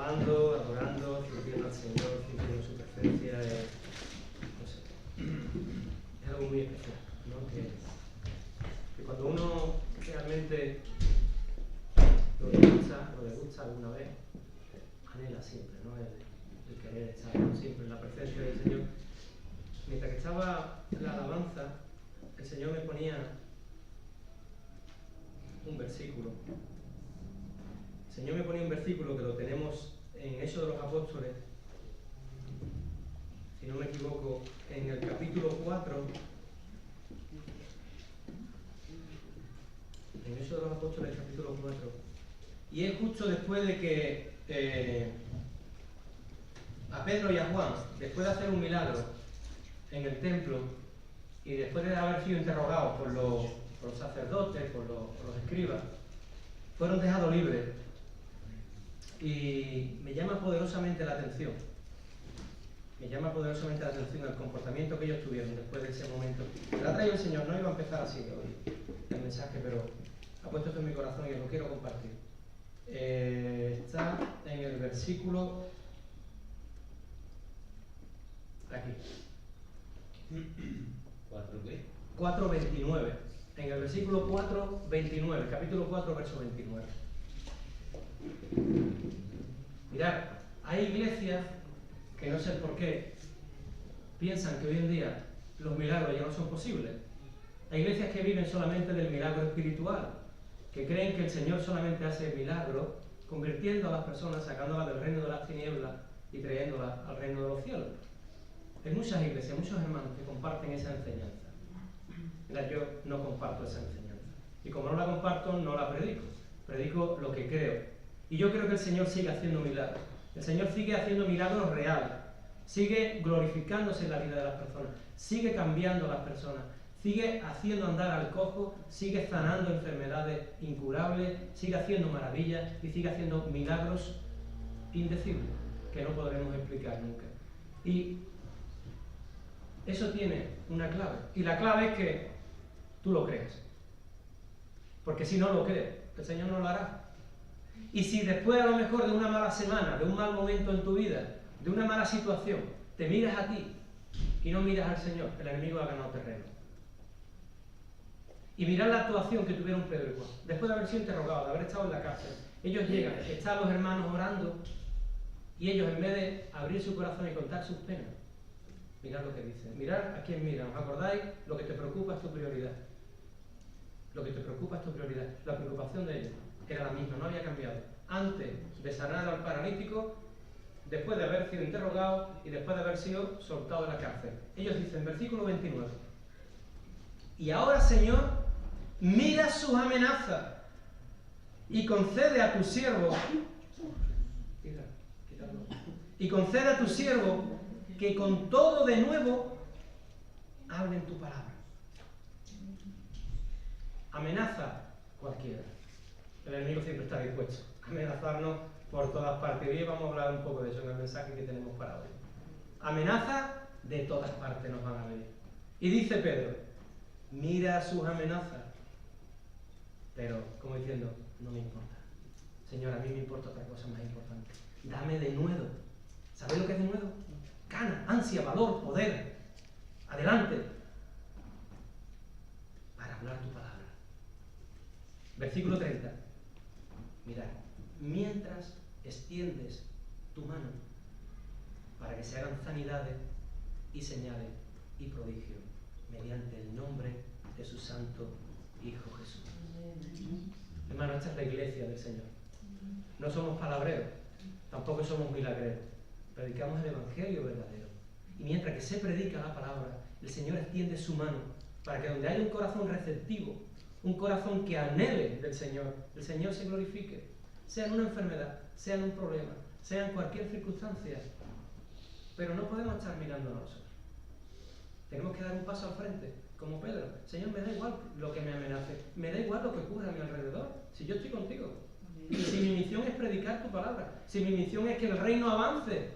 alabando, adorando, sintiendo al Señor, sintiendo su presencia, no sé, es algo muy especial, ¿no? Que cuando uno realmente lo degusta alguna vez, anhela siempre, ¿no? El querer estar siempre en la presencia del Señor. Mientras que estaba la alabanza, el Señor me ponía un versículo. El Señor me ponía un versículo que lo tenemos en Hechos de los Apóstoles, si no me equivoco, en el capítulo 4. En Hechos de los Apóstoles, capítulo 4. Y es justo después de que a Pedro y a Juan, después de hacer un milagro en el templo, y después de haber sido interrogados por los sacerdotes, por los escribas, fueron dejados libres. Y me llama poderosamente la atención. Me llama poderosamente la atención el comportamiento que ellos tuvieron después de ese momento. Me lo ha traído el Señor, no iba a empezar así hoy el mensaje, pero ha puesto esto en mi corazón y lo quiero compartir. Está en el versículo aquí. 4:29. En el versículo 4:29, capítulo 4, verso 29. Mirad, hay iglesias que no sé por qué piensan que hoy en día los milagros ya no son posibles. Hay iglesias que viven solamente del milagro espiritual, que creen que el Señor solamente hace milagros convirtiendo a las personas, sacándolas del reino de las tinieblas y trayéndolas al reino de los cielos. Hay muchas iglesias, muchos hermanos que comparten esa enseñanza. Mira, yo no comparto esa enseñanza. Y como no la comparto, no la predico. Predico lo que creo. Y yo creo que el Señor sigue haciendo milagros. El Señor sigue haciendo milagros reales. Sigue glorificándose en la vida de las personas. Sigue cambiando a las personas. Sigue haciendo andar al cojo. Sigue sanando enfermedades incurables. Sigue haciendo maravillas. Y sigue haciendo milagros indecibles que no podremos explicar nunca. Y eso tiene una clave. Y la clave es que tú lo creas. Porque si no lo crees, el Señor no lo hará. Y si después a lo mejor de una mala semana, de un mal momento en tu vida, de una mala situación, te miras a ti y no miras al Señor, el enemigo ha ganado terreno. Y mirad la actuación que tuvieron Pedro y Juan. Después de haber sido interrogados, de haber estado en la cárcel, ellos llegan, están los hermanos orando y ellos en vez de abrir su corazón y contar sus penas, mirad lo que dicen. Mirad a quién miran. ¿Os acordáis? Lo que te preocupa es tu prioridad. Lo que te preocupa es tu prioridad. La preocupación de ellos era la misma, no había cambiado. Antes de sanar al paralítico, después de haber sido interrogado y después de haber sido soltado de la cárcel. Ellos dicen, versículo 29. Y ahora, Señor, mira sus amenazas y concede a tu siervo, y concede a tu siervo que con todo de nuevo hablen tu palabra. Amenaza cualquiera. El enemigo siempre está dispuesto a amenazarnos por todas partes. Hoy vamos a hablar un poco de eso en el mensaje que tenemos para hoy. Amenazas de todas partes nos van a venir. Y dice Pedro, mira sus amenazas. Pero, como diciendo, no me importa. Señor, a mí me importa otra cosa más importante. Dame de nuevo. ¿Sabéis lo que es de nuevo? Gana, ansia, valor, poder. Adelante. Para hablar tu palabra. Versículo 30. Mirad, mientras extiendes tu mano para que se hagan sanidades y señales y prodigios mediante el nombre de su santo Hijo Jesús. Hermano, esta es la iglesia del Señor. No somos palabreros, tampoco somos milagreros. Predicamos el Evangelio verdadero. Y mientras que se predica la palabra, el Señor extiende su mano para que donde haya un corazón receptivo, un corazón que anhele del Señor, el Señor se glorifique. Sea en una enfermedad, sea en un problema, sea en cualquier circunstancia. Pero no podemos estar mirando a nosotros. Tenemos que dar un paso al frente, como Pedro. Señor, me da igual lo que me amenace, me da igual lo que ocurra a mi alrededor, si yo estoy contigo. Si mi misión es predicar tu palabra, si mi misión es que el reino avance,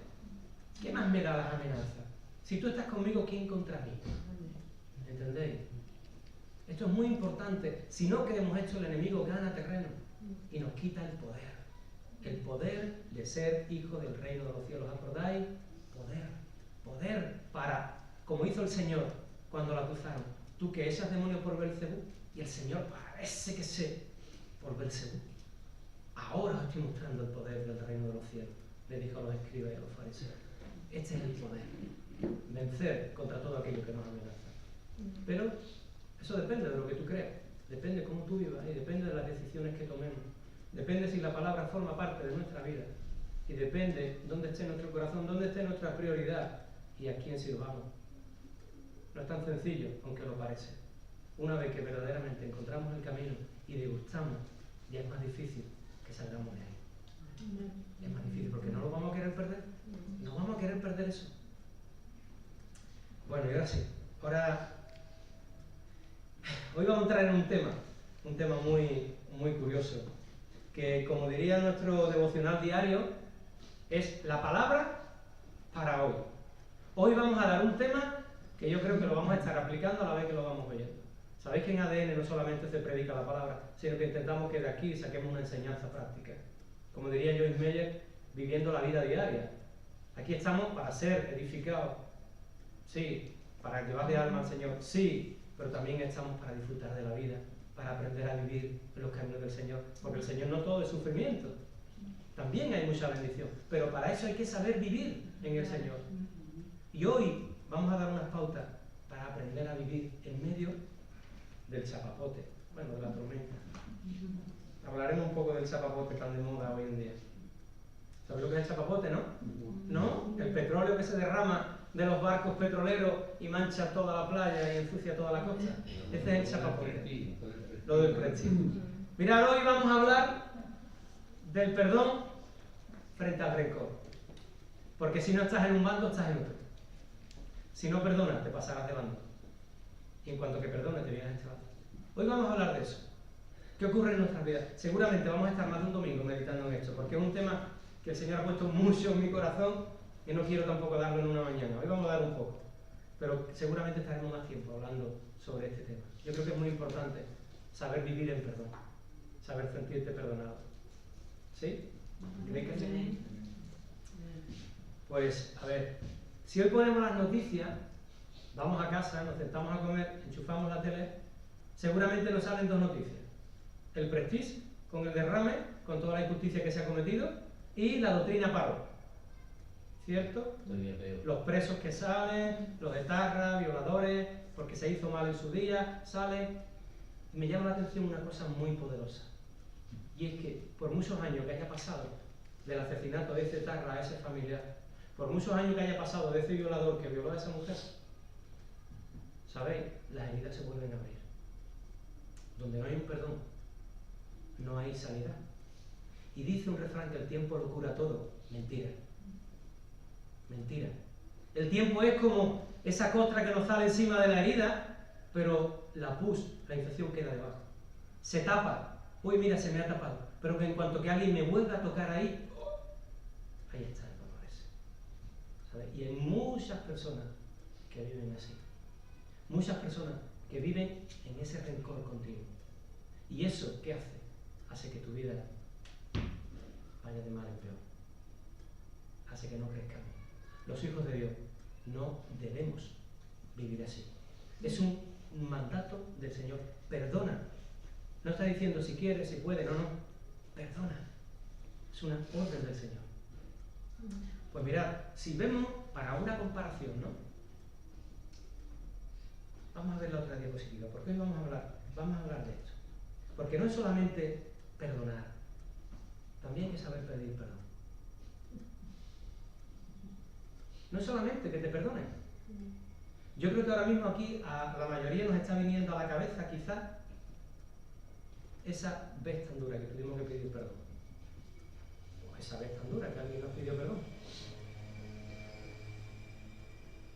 ¿qué más me da las amenazas? Si tú estás conmigo, ¿quién contra mí? ¿Entendéis? Esto es muy importante. Si no queremos esto, el enemigo gana terreno y nos quita el poder El poder de ser hijo del reino de los cielos. ¿Acordáis? Poder para, como hizo el Señor cuando la acusaron. Tú que echas demonios por Belcebú, y el Señor parece que sé por Belcebú. Ahora os estoy mostrando el poder del reino de los cielos, le dijo a los escribas y a los fariseos. Este es el poder, vencer contra todo aquello que nos amenaza. Pero eso depende de lo que tú creas, depende de cómo tú vivas y depende de las decisiones que tomemos. Depende si la palabra forma parte de nuestra vida y depende dónde esté nuestro corazón, dónde esté nuestra prioridad y a quién sirvamos. No es tan sencillo, aunque lo parece. Una vez que verdaderamente encontramos el camino y degustamos, ya es más difícil que salgamos de ahí. Es más difícil porque no lo vamos a querer perder. No vamos a querer perder eso. Bueno, y ahora sí. Hoy vamos a entrar en un tema muy curioso, que como diría nuestro devocional diario, es la palabra para hoy. Hoy vamos a dar un tema que yo creo que lo vamos a estar aplicando a la vez que lo vamos oyendo. Sabéis que en ADN no solamente se predica la palabra, sino que intentamos que de aquí saquemos una enseñanza práctica. Como diría Joyce Meyer, viviendo la vida diaria. Aquí estamos para ser edificados, sí, para llevar de alma al Señor, sí, pero también estamos para disfrutar de la vida, para aprender a vivir en los caminos del Señor, porque el Señor no todo es sufrimiento, también hay mucha bendición, pero para eso hay que saber vivir en el Señor. Y hoy vamos a dar unas pautas para aprender a vivir en medio del chapapote, bueno, de la tormenta. Hablaremos un poco del chapapote tan de moda hoy en día. ¿Sabéis lo que es el chapapote, no? ¿No? El petróleo que se derrama de los barcos petroleros y mancha toda la playa y ensucia toda la costa. Ese es el chapapote. Lo del prestigio. Mirad, hoy vamos a hablar del perdón frente al rencor. Porque si no estás en un bando, estás en otro. Si no perdonas, te pasarás de bando. Y en cuanto que perdones, te vienes a este bando. Hoy vamos a hablar de eso. ¿Qué ocurre en nuestras vidas? Seguramente vamos a estar más de un domingo meditando en esto, porque es un tema que el Señor ha puesto mucho en mi corazón y no quiero tampoco darlo en una mañana. Hoy vamos a dar un poco, pero seguramente estaremos más tiempo hablando sobre este tema. Yo creo que es muy importante saber vivir en perdón, saber sentirte perdonado. ¿Sí? ¿Creéis que sí? Pues, a ver, si hoy ponemos las noticias, vamos a casa, nos sentamos a comer, enchufamos la tele, seguramente nos salen dos noticias. El Prestige, con el derrame, con toda la injusticia que se ha cometido, y la doctrina Parot. ¿Cierto? Los presos que salen, los etarras, violadores, porque se hizo mal en su día, salen. Y me llama la atención una cosa muy poderosa. Y es que, por muchos años que haya pasado del asesinato de ese etarra a ese familiar, por muchos años que haya pasado de ese violador que violó a esa mujer, ¿sabéis? Las heridas se vuelven a abrir. Donde no hay un perdón, no hay sanidad. Y dice un refrán que el tiempo lo cura todo. Mentira. Mentira. El tiempo es como esa costra que nos sale encima de la herida, pero la pus, la infección queda debajo. Se tapa. Uy, mira, se me ha tapado. Pero que en cuanto que alguien me vuelva a tocar ahí, ahí está el dolor ese. ¿Sabes? Y hay muchas personas que viven así. Muchas personas que viven en ese rencor continuo. ¿Y eso qué hace? Hace que tu vida vaya de mal en peor. Hace que no crezcamos. Los hijos de Dios no debemos vivir así. Es un mandato del Señor. Perdona. No está diciendo si quiere, si puede, no. Perdona. Es una orden del Señor. Pues mirad, si vemos para una comparación, ¿no? Vamos a ver la otra diapositiva, porque hoy vamos a hablar de esto. Porque no es solamente perdonar, también hay que saber pedir perdón. No es solamente que te perdonen. Yo creo que ahora mismo aquí a la mayoría nos está viniendo a la cabeza quizás esa vez tan dura que tuvimos que pedir perdón. O esa vez tan dura que alguien nos pidió perdón.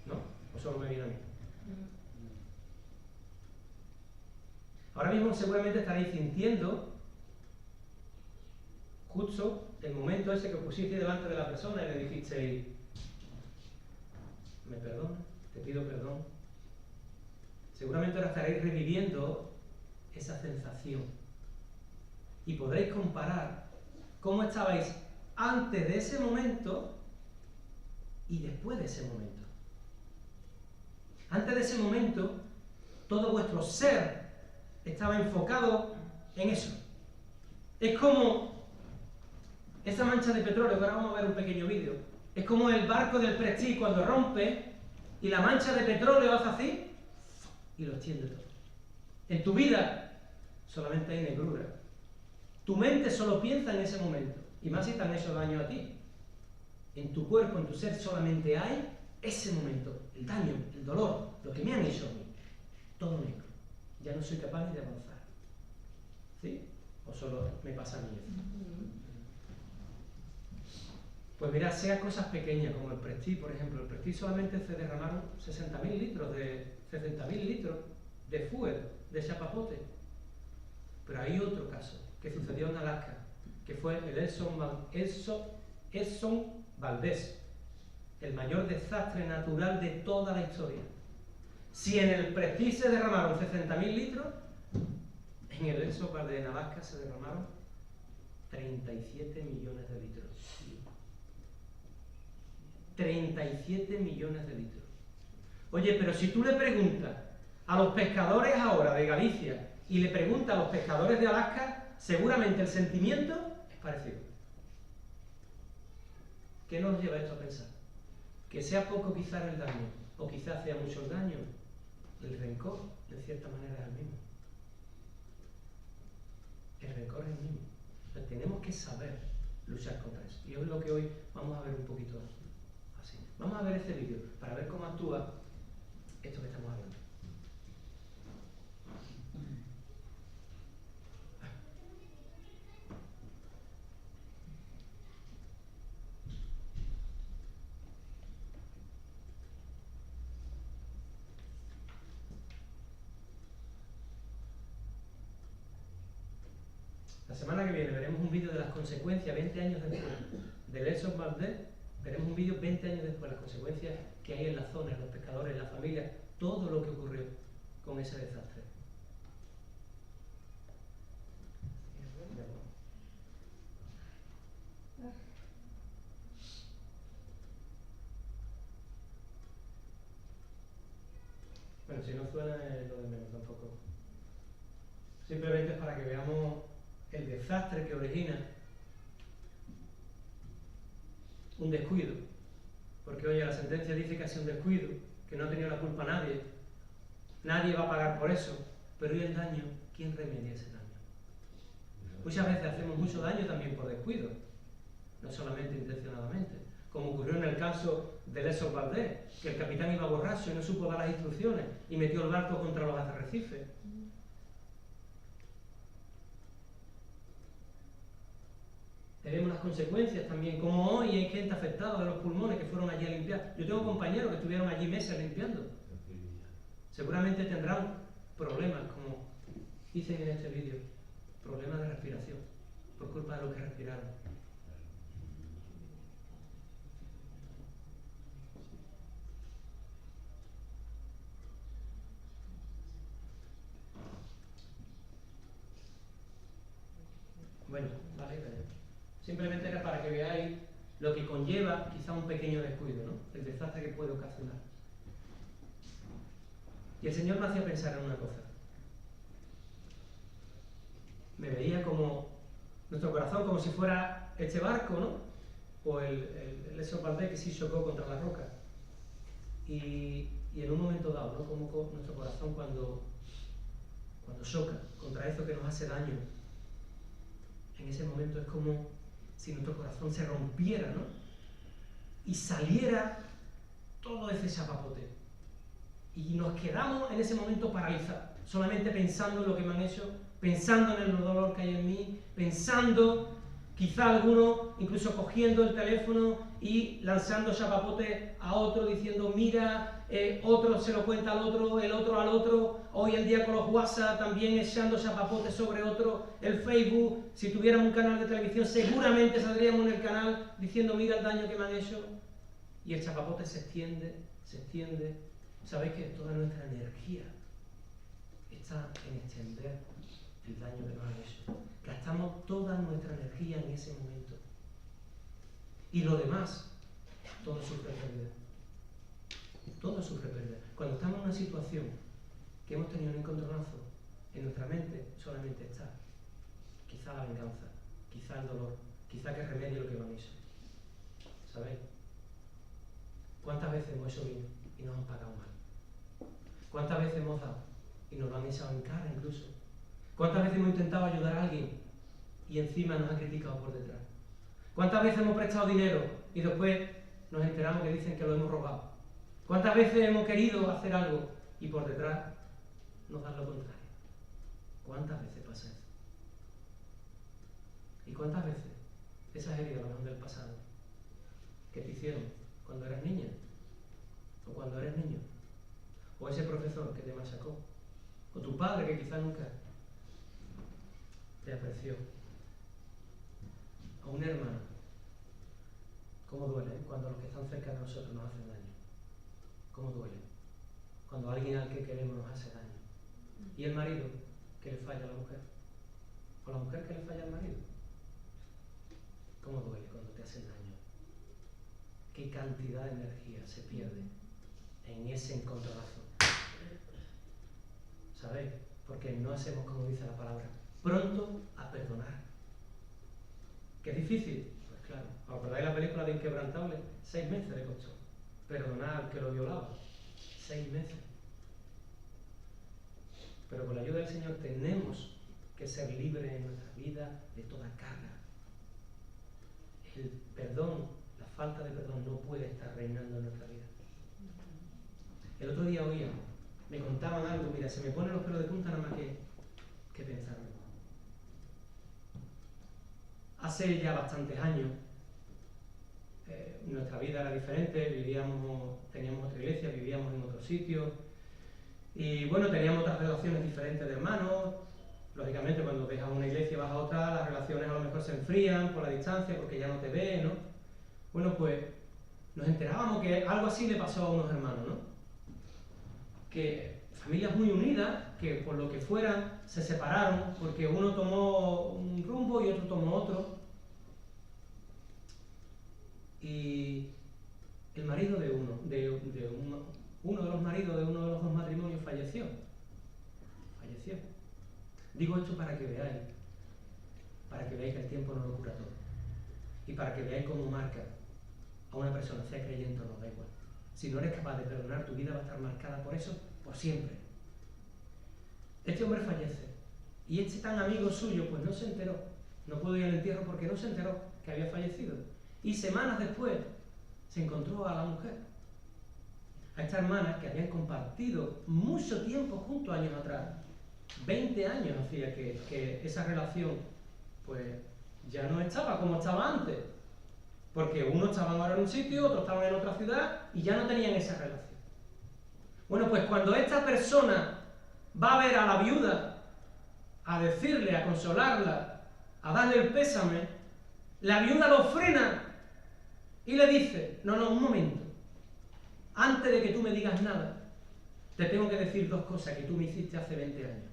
¿No? ¿O solo me viene a mí? Ahora mismo seguramente estaréis sintiendo justo el momento ese que pusiste delante de la persona y le dijisteis: me perdona, te pido perdón. Seguramente ahora estaréis reviviendo esa sensación y podréis comparar cómo estabais antes de ese momento y después de ese momento. Antes de ese momento, todo vuestro ser estaba enfocado en eso. Es como esa mancha de petróleo, que ahora vamos a ver un pequeño vídeo. Es como el barco del Prestige cuando rompe y la mancha de petróleo hace así y lo extiende todo. En tu vida solamente hay negrura. Tu mente solo piensa en ese momento, y más si te han hecho daño a ti. En tu cuerpo, en tu ser, solamente hay ese momento, el daño, el dolor, lo que me han hecho a mí. Todo negro. Ya no soy capaz ni de avanzar. ¿Sí? ¿O solo me pasa a mí eso? Pues mirad, sea cosas pequeñas como el Prestige, por ejemplo. El Prestige solamente se derramaron 60.000 litros de fuel, de chapapote. Pero hay otro caso que sucedió en Alaska, que fue el Exxon Valdez, el mayor desastre natural de toda la historia. Si en el Prestige se derramaron 60.000 litros, en el Exxon Valdez en Alaska se derramaron 37 millones de litros. 37 millones de litros. Oye, pero si tú le preguntas a los pescadores ahora de Galicia y le preguntas a los pescadores de Alaska, seguramente el sentimiento es parecido. ¿Qué nos lleva esto a pensar? Que sea poco quizás el daño, o quizás sea mucho el daño. El rencor, de cierta manera, es el mismo. El rencor es el mismo. Entonces, tenemos que saber luchar contra eso. Y es lo que hoy vamos a ver un poquito así. Vamos a ver este vídeo para ver cómo actúa esto que estamos hablando. La semana que viene veremos un vídeo de las consecuencias 20 años después del Exxon Valdez. Veremos un vídeo 20 años después, las consecuencias que hay en la zona, en los pescadores, en la familia, todo lo que ocurrió con ese desastre. Bueno, si no suena es lo de menos tampoco. Simplemente es para que veamos el desastre que origina un descuido. Porque oye, la sentencia dice que ha sido un descuido, que no ha tenido la culpa nadie. Nadie va a pagar por eso. Pero ¿y el daño? ¿Quién remedia ese daño? Muchas veces hacemos mucho daño también por descuido, no solamente intencionadamente. Como ocurrió en el caso del Exxon Valdez, que el capitán iba borracho y no supo dar las instrucciones y metió el barco contra los arrecifes. Tenemos las consecuencias también, como hoy hay gente afectada de los pulmones que fueron allí a limpiar. Yo tengo compañeros que estuvieron allí meses limpiando. Seguramente tendrán problemas, como dicen en este vídeo, problemas de respiración, por culpa de lo que respiraron. Bueno, vale, simplemente era para que veáis lo que conlleva quizá un pequeño descuido, ¿no? El desastre que puede ocasionar. Y el Señor me hacía pensar en una cosa. Me veía como nuestro corazón, como si fuera este barco, ¿no? O el Exxon Valdez que sí chocó contra la roca. Y en un momento dado, ¿no? Como nuestro corazón cuando choca contra eso que nos hace daño, en ese momento es como si nuestro corazón se rompiera, ¿no? Y saliera todo ese chapapote. Y nos quedamos en ese momento paralizados, solamente pensando en lo que me han hecho, pensando en el dolor que hay en mí, pensando, quizá alguno incluso cogiendo el teléfono y lanzando chapapote a otro, diciendo, mira, otro se lo cuenta al otro, el otro al otro, hoy en día con los WhatsApp también echando chapapote sobre otro, el Facebook, si tuviéramos un canal de televisión seguramente saldríamos en el canal diciendo, mira el daño que me han hecho, y el chapapote se extiende. Sabéis que toda nuestra energía está en extender el daño que nos han hecho. Gastamos toda nuestra energía en ese momento. Y lo demás, todo sufre pérdida. Todo sufre pérdida. Cuando estamos en una situación que hemos tenido un encontronazo, en nuestra mente solamente está quizá la venganza, quizá el dolor, quizá que remedie lo que hemos hecho. ¿Sabéis? ¿Cuántas veces hemos hecho bien y nos han pagado mal? ¿Cuántas veces hemos dado y nos lo han echado en cara incluso? ¿Cuántas veces hemos intentado ayudar a alguien y encima nos han criticado por detrás? ¿Cuántas veces hemos prestado dinero y después nos enteramos que dicen que lo hemos robado? ¿Cuántas veces hemos querido hacer algo y por detrás nos dan lo contrario? ¿Cuántas veces pasa eso? ¿Y cuántas veces esas heridas van del pasado que te hicieron cuando eras niña o cuando eres niño? O ese profesor que te machacó, o tu padre que quizás nunca te apreció, o un hermano. ¿Cómo duele cuando los que están cerca de nosotros nos hacen daño? ¿Cómo duele cuando alguien al que queremos nos hace daño? ¿Y el marido que le falla a la mujer? ¿O la mujer que le falla al marido? ¿Cómo duele cuando te hacen daño? ¿Qué cantidad de energía se pierde en ese encontronazo? ¿Sabéis? Porque no hacemos como dice la palabra, pronto a perdonar. ¿Que es difícil? Pues claro. ¿Os acordáis la película de Inquebrantable? 6 meses le costó perdonar al que lo violaba. 6 meses. Pero con la ayuda del Señor tenemos que ser libres en nuestra vida de toda carga. El perdón, la falta de perdón no puede estar reinando en nuestra vida. El otro día oía, me contaban algo, mira, se me ponen los pelos de punta nada más que pensarlo. Hace ya bastantes años, nuestra vida era diferente, teníamos otra iglesia, vivíamos en otro sitio, y bueno, teníamos otras relaciones diferentes de hermanos. Lógicamente, cuando dejas una iglesia y vas a otra, las relaciones a lo mejor se enfrían por la distancia, porque ya no te ven, ¿no? Bueno, pues nos enterábamos que algo así le pasó a unos hermanos, ¿no? Que familias muy unidas, que por lo que fueran, se separaron, porque uno tomó un rumbo y otro tomó otro. Y el marido de uno de los maridos de uno de los dos matrimonios falleció. Digo esto para que veáis que el tiempo no lo cura todo. Y para que veáis cómo marca a una persona, sea creyente o no, da igual. Si no eres capaz de perdonar, tu vida va a estar marcada por eso, por siempre. Este hombre fallece. Y este tan amigo suyo, pues no se enteró. No pudo ir al entierro porque no se enteró que había fallecido. Y semanas después se encontró a la mujer. A esta hermana que habían compartido mucho tiempo juntos años atrás. 20 años hacía que esa relación pues ya no estaba como estaba antes. Porque unos estaban ahora en un sitio, otros estaban en otra ciudad y ya no tenían esa relación. Bueno, pues cuando esta persona va a ver a la viuda, a decirle, a consolarla, a darle el pésame, la viuda lo frena y le dice, no, un momento, antes de que tú me digas nada, te tengo que decir 2 cosas que tú me hiciste hace 20 años.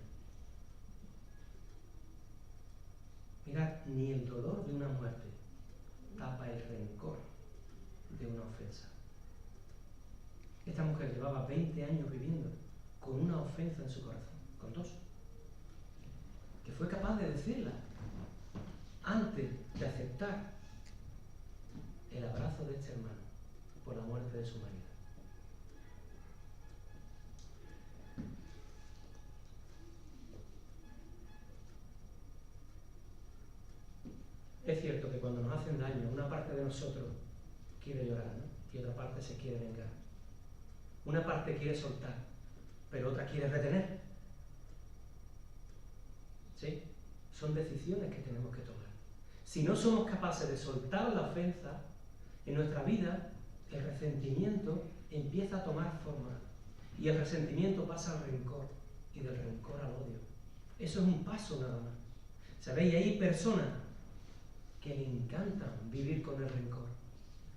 Mirad, ni el dolor de una muerte tapa el rencor de una ofensa. Esta mujer llevaba 20 años viviendo con una ofensa en su corazón, con 2, que fue capaz de decirla antes de aceptar el abrazo de este hermano por la muerte de su marido. Es cierto que cuando nos hacen daño, una parte de nosotros quiere llorar, ¿no? Y otra parte se quiere vengar. Una parte quiere soltar, pero otra quiere retener. ¿Sí? Son decisiones que tenemos que tomar. Si no somos capaces de soltar la ofensa, en nuestra vida el resentimiento empieza a tomar forma. Y el resentimiento pasa al rencor, y del rencor al odio. Eso es un paso nada más. ¿Sabéis? Hay personas que le encantan vivir con el rencor.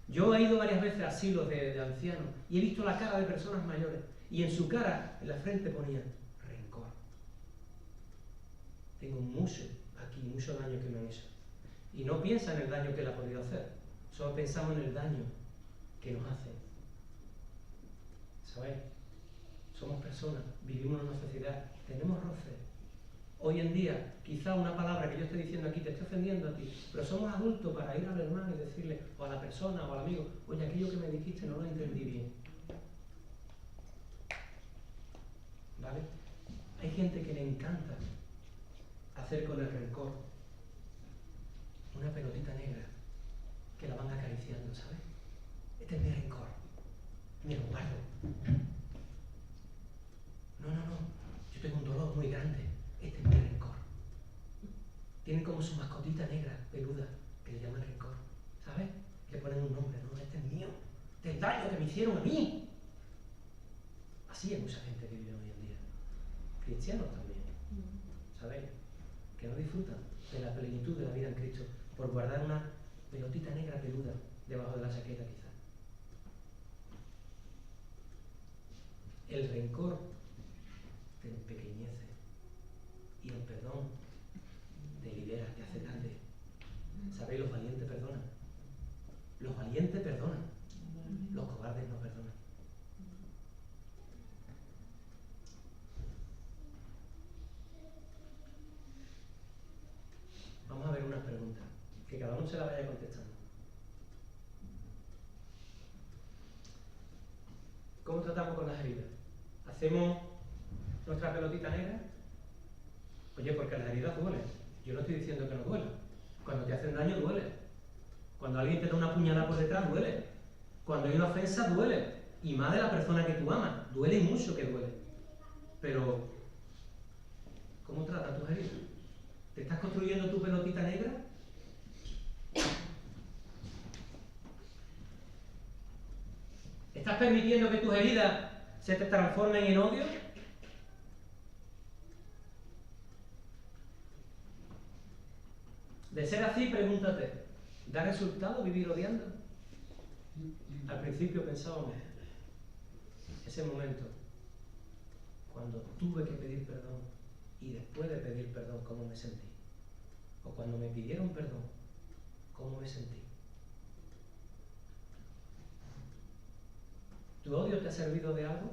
Yo he ido varias veces a asilos de ancianos y he visto la cara de personas mayores y en su cara, en la frente ponía rencor. tengo mucho aquí, mucho daño que me han hecho. Y no piensa en el daño que le ha podido hacer, solo pensamos en el daño que nos hacen. ¿Sabéis? Somos personas, vivimos en una sociedad, tenemos roces. Hoy en día, quizá una palabra que yo estoy diciendo aquí te esté ofendiendo a ti, pero somos adultos para ir al hermano y decirle, o a la persona, o al amigo, oye, aquello que me dijiste no lo entendí bien. ¿Vale? Hay gente que le encanta hacer con el rencor una pelotita negra que la van acariciando, ¿sabes? Este es mi rencor, me lo guardo. No, yo tengo un dolor muy grande, este es mi rencor. Tienen como su mascotita negra, peluda, que le llaman rencor, ¿sabes? Le ponen un nombre, no, este es mío, este es el daño que me hicieron a mí. Así hay mucha gente que vive hoy en día, cristianos también, ¿sabéis? Que no disfrutan de la plenitud de la vida en Cristo por guardar una pelotita negra peluda debajo de la chaqueta quizás. El rencor te empequeñece y el perdón te libera, te hace grande. ¿Sabéis? Los valientes perdonan. Los valientes perdonan. Los cobardes no perdonan. Vamos a ver unas preguntas, que cada uno se la vaya contestando. ¿Cómo tratamos con las heridas? ¿Hacemos nuestra pelotita negra? Oye, porque las heridas duelen. Yo no estoy diciendo que no duela. Cuando te hacen daño, duele. Cuando alguien te da una puñalada por detrás, duele. Cuando hay una ofensa, duele. Y más de la persona que tú amas. Duele y mucho que duele. Pero, ¿cómo tratas tus heridas? ¿Te estás construyendo tu pelotita negra? ¿Estás permitiendo que tus heridas se te transformen en odio? De ser así, pregúntate, ¿da resultado vivir odiando? Al principio pensábamos, ese momento, cuando tuve que pedir perdón y después de pedir perdón, ¿cómo me sentí? O cuando me pidieron perdón, ¿cómo me sentí? ¿Tu odio te ha servido de algo?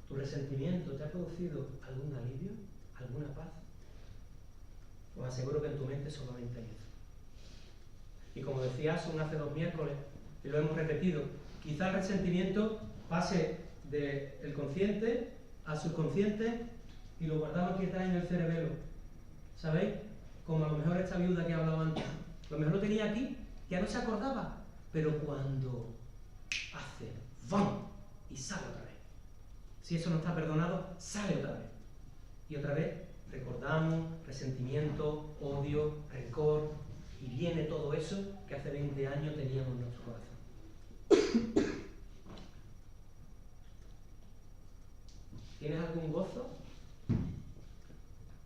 ¿Tu resentimiento te ha producido algún alivio? ¿Alguna paz? Os aseguro que en tu mente solamente hay eso. Y como decía Asun hace 2 miércoles, y lo hemos repetido, quizá el resentimiento pase del consciente al subconsciente y lo guardamos aquí atrás en el cerebelo. ¿Sabéis? Como a lo mejor esta viuda que hablaba antes. A lo mejor lo tenía aquí, ya no se acordaba, pero cuando hace ¡vam! Y sale otra vez. Si eso no está perdonado, sale otra vez. Y otra vez recordamos resentimiento, odio, rencor, y viene todo eso que hace 20 años teníamos en nuestro corazón. ¿Tienes algún gozo?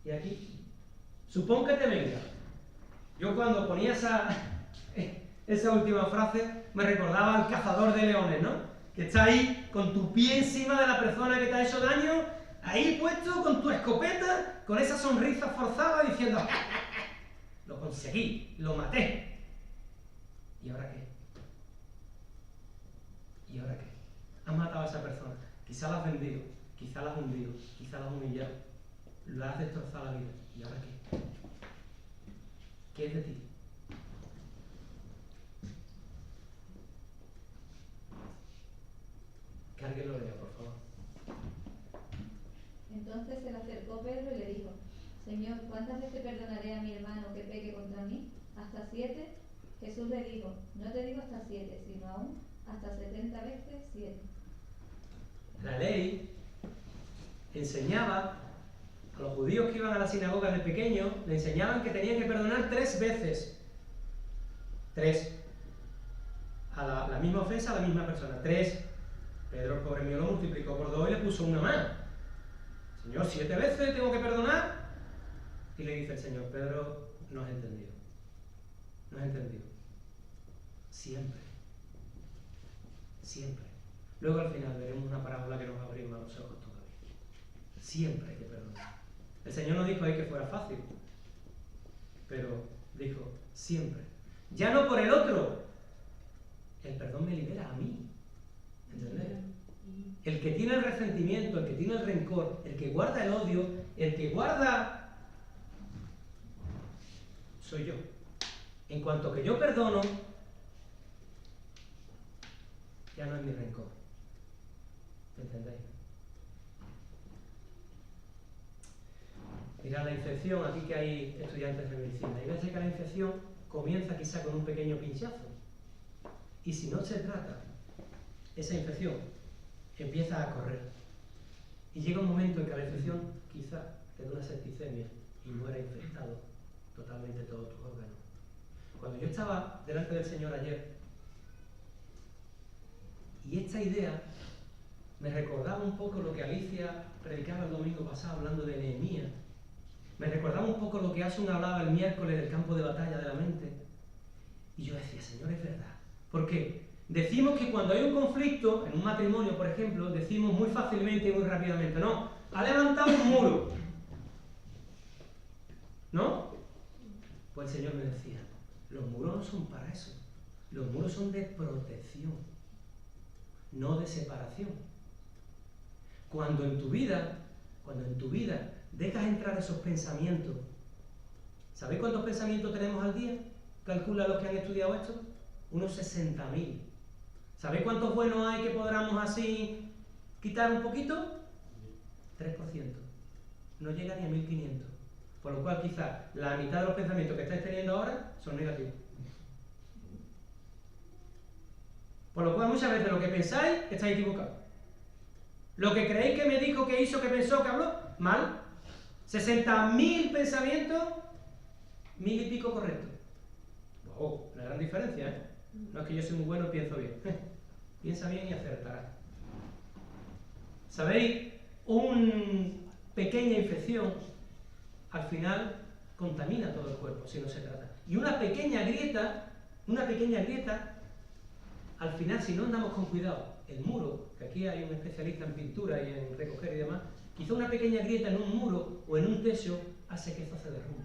¿Y aquí? Supón que te venga. Yo cuando ponía esa última frase me recordaba al cazador de leones, ¿no? Que está ahí con tu pie encima de la persona que te ha hecho daño, ahí puesto con tu escopeta, con esa sonrisa forzada diciendo ¡ja, ja, ja! Lo conseguí, lo maté. ¿Y ahora qué? ¿Y ahora qué? Has matado a esa persona. Quizá la has vendido, quizá la has hundido, quizá la has humillado. La has destrozado la vida. ¿Y ahora qué? ¿Qué es de ti? Que alguien lo lea, por favor. Entonces se le acercó Pedro y le dijo: Señor, ¿cuántas veces perdonaré a mi hermano que peque contra mí? ¿Hasta 7? Jesús le dijo: No te digo hasta 7, sino aún hasta 70 veces 7. La ley enseñaba a los judíos que iban a la sinagoga de pequeño, le enseñaban que tenían que perdonar 3 veces. 3. A la misma ofensa a la misma persona. 3. Pedro, el pobre mío, lo multiplicó por 2 y le puso una más. Señor, 7 veces tengo que perdonar. Y le dice el Señor: Pedro, no has entendido. No has entendido. Siempre. Siempre. Luego al final veremos una parábola que nos va a abrir más los ojos todavía. Siempre hay que perdonar. El Señor no dijo ahí que fuera fácil, pero dijo siempre. Ya no por el otro. El perdón me libera a mí. ¿Entendés? El que tiene el resentimiento, el que tiene el rencor, el que guarda el odio, el que guarda... soy yo. En cuanto que yo perdono, ya no es mi rencor. ¿Entendéis? Mirad, la infección, aquí que hay estudiantes de medicina, hay veces que la infección comienza quizá con un pequeño pinchazo. Y si no se trata, esa infección empieza a correr. Y llega un momento en que la infección quizá te da una septicemia y muera infectado totalmente todos tus órganos. Cuando yo estaba delante del Señor ayer, y esta idea me recordaba un poco lo que Alicia predicaba el domingo pasado hablando de Nehemías. Me recordaba un poco lo que Asun hablaba el miércoles del campo de batalla de la mente. Y yo decía, Señor, es verdad. ¿Por qué? Decimos que cuando hay un conflicto, en un matrimonio, por ejemplo, decimos muy fácilmente y muy rápidamente, no, ha levantado un muro. ¿No? Pues el Señor me decía, los muros no son para eso. Los muros son de protección, no de separación. Cuando en tu vida dejas entrar esos pensamientos, ¿sabéis cuántos pensamientos tenemos al día? Calcula los que han estudiado esto, unos 60.000. ¿Sabéis cuántos buenos hay que podamos así quitar un poquito? 3%. No llega ni a 1.500. Por lo cual quizás la mitad de los pensamientos que estáis teniendo ahora son negativos. Por lo cual muchas veces lo que pensáis estáis equivocados. Lo que creéis que me dijo, que hizo, que pensó, que habló, mal. 60.000 pensamientos, 1.000 y pico correctos. Wow, una gran diferencia, ¿eh? No es que yo soy muy bueno y pienso bien. Piensa bien y acertará. ¿Sabéis? Una pequeña infección al final contamina todo el cuerpo si no se trata. Y una pequeña grieta, al final, si no andamos con cuidado, el muro, que aquí hay un especialista en pintura y en recoger y demás, quizá una pequeña grieta en un muro o en un techo hace que esto se derrumba.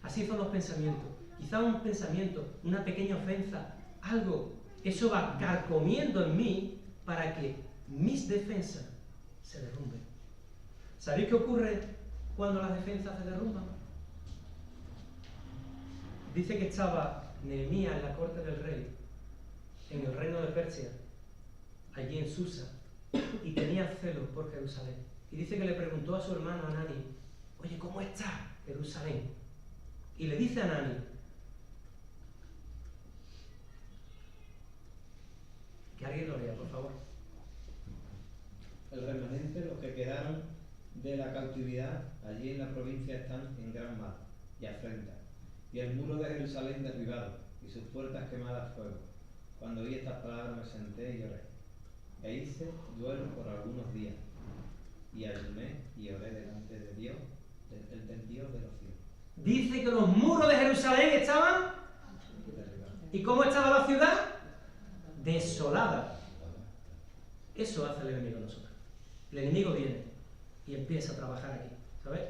Así son los pensamientos. Quizá un pensamiento, una pequeña ofensa, algo, eso va carcomiendo en mí para que mis defensas se derrumben. ¿Sabéis qué ocurre cuando las defensas se derrumban? Dice que estaba Nehemías en la corte del rey, en el reino de Persia, allí en Susa, y tenía celos por Jerusalén. Y dice que le preguntó a su hermano Anani, oye, ¿cómo está Jerusalén? Y le dice a Anani, que alguien lo lea, por favor. El remanente, los que quedaron de la cautividad allí en la provincia, están en gran mal y afrenta, y el muro de Jerusalén derribado, y sus puertas quemadas a fuego. Cuando oí estas palabras me senté y lloré, e hice duelo por algunos días, y ayuné y oré delante de Dios, del Dios de los cielos. Dice que los muros de Jerusalén estaban... Derribados. ¿Y cómo estaba la ciudad? Desolada. Eso hace el enemigo a nosotros. El enemigo viene y empieza a trabajar aquí, ¿sabes?